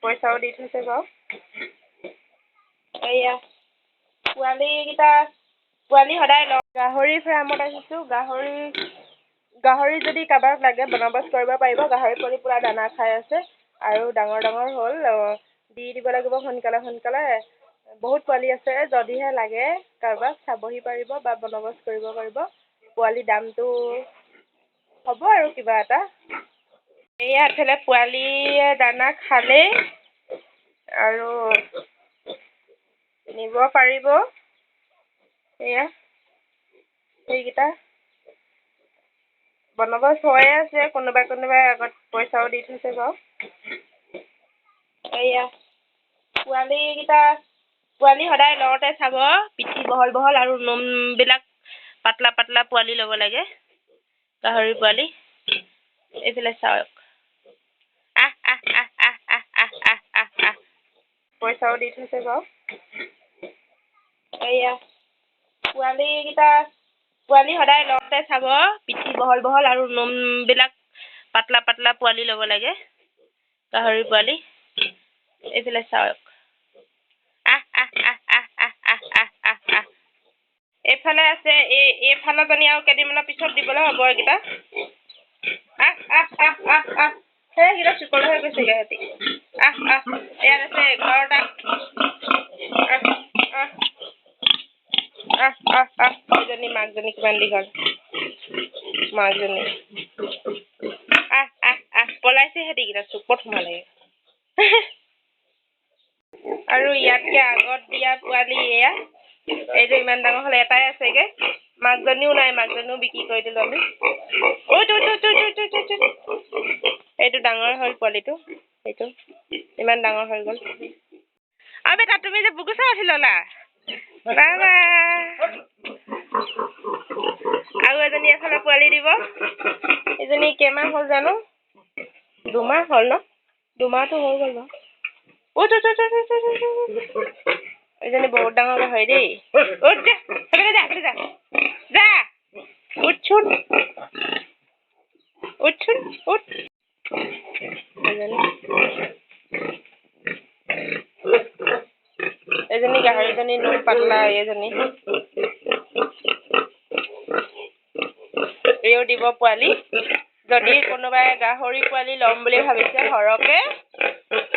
পইচাও দি থৈছে বাৰু। এয়া পোৱালিকেইটা পোৱালি সদায় লওঁ। গাহৰি ফাৰ্মত আহিছোঁ। গাহৰি যদি কাৰোবাক লাগে বন্দবস্ত কৰিব পাৰিব। গাহৰি পোৱালি পুৰা দানা খাই আছে আৰু ডাঙৰ হ'ল। দি দিব লাগিব সোনকালে। বহুত পোৱালি আছে, যদিহে লাগে কাৰোবাক চাবহি পাৰিব বা বন্দবস্ত কৰিব পাৰিব। পোৱালি দামটো হ'ব আৰু কিবা এটা। এয়া এফালে পোৱালিয়ে দানা খালেই আৰু নিব পাৰিব। এয়া সেইকেইটা বন্দবস্ত হৈয়ে আছে। কোনোবাই আগত পইচাও দি থৈছে বাৰু। এয়া পোৱালি সদায় লওঁতে চাব, পিঠি বহল আৰু নোমবিলাক পাতলা পোৱালি ল'ব লাগে। গাহৰি পোৱালি এইফালে চাওক। পইচাও দি থৈছে বাৰু। এয়া পোৱালি সদায় লওঁতে চাব, পিঠি বহল আৰু নোমবিলাক পাতলা পোৱালি ল'ব লাগে। গাহৰি পোৱালি এইফালে চাওক। এইফালে আছে। এইফালৰ জনী আৰু কেইদিনমানৰ পিছত দিবলৈ হ'ব এইকেইটা। সেইকেইটা চুকলে হৈ গৈছেগে সিহঁতি। ইয়াত আছে ঘৰত। এইজনী মাকজনী কিমান দীঘল। মাকজনী পলাইছে সিহঁতি কেইটা চুকত সোমালেগে। আৰু ইয়াতকে আগত দিয়া পোৱালি এয়া। এইটো ইমান ডাঙৰ হ'লে এটাই আছেগে। মাকজনীও নাই, মাকজনীও বিক্ৰী কৰি দিলোঁ আমি। এইটো ডাঙৰ হ'ল পোৱালিটো। এইটো ইমান ডাঙৰ হৈ গ'ল। বেটা তুমি যে বুকুচা উঠি ল'লা। বাবা আৰু এজনী এফালে পোৱালি দিব। এজনী কেইমাহ হ'ল জানো? 2 মাহ হ'ল ন? 2 মাহটো হৈ গ'ল ন? এইজনী বহুত ডাঙৰ গাহৰি দেই। যা উঠচোন। এজনী গাহৰিজনী নোম পাতলা। এও দিব পোৱালি। যদি কোনোবাই গাহৰি পোৱালি ল'ম বুলি ভাবিছে সৰহকে,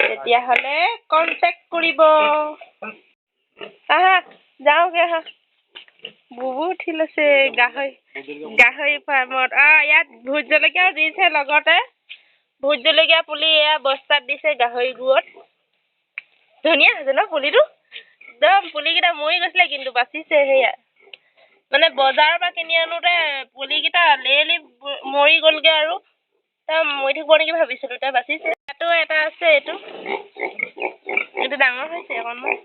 তেতিয়াহ'লে কণ্টেক্ট কৰিব। আহা যাওঁগে আহা। বুবু উঠি লৈছে গাহৰি ফাৰ্মত। ইয়াত ভোট জলকীয়াও দিছে লগতে। ভোট জলকীয়া পুলি এয়া বস্তাত দিছে গাহৰি গুত। ধুনীয়া হৈছে ন পুলিটো? একদম পুলিকেইটা মৰি গৈছিলে কিন্তু বাচিছে সেয়া। মানে বজাৰৰ পৰা কিনি আনোতে পুলিকেইটা লেৰেলি মৰি গ'লগে আৰু। মৰি থাকিব নেকি ভাবিছিলোঁ, এতিয়া বাচিছে। ইয়াতো এটা আছে এইটো ডাঙৰ হৈছে অকণমান।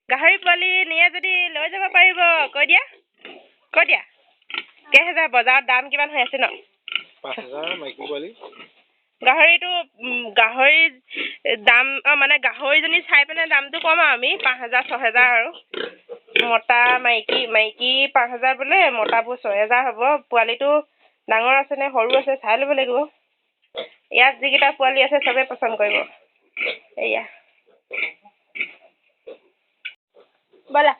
গাহৰি পোৱালি নিয়ে যদি লৈ যাব পাৰিব। কৈ দিয়া। কেইহেজাৰ বজাৰত দাম কিমান হৈ আছে ন? 5,000 মাইকী পোৱালি। গাহৰিটো গাহৰিৰ দাম মানে গাহৰিজনী চাই পিনে দামটো কম আৰু আমি 5,000 6,000 আৰু। মতা মাইকী 5,000 বোলে, মতাবোৰ 6,000 হ'ব। পোৱালিটো ডাঙৰ আছে নে সৰু আছে চাই ল'ব লাগিব। ইয়াত যিকেইটা পোৱালি আছে চবেই পচন্দ কৰিব। এয়া ব'লা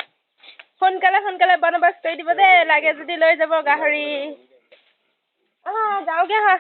সোনকালে বন্দবস্ত কৰি দিব দেই। লাগে যদি লৈ যাব গাহৰি। যাওঁগে হা।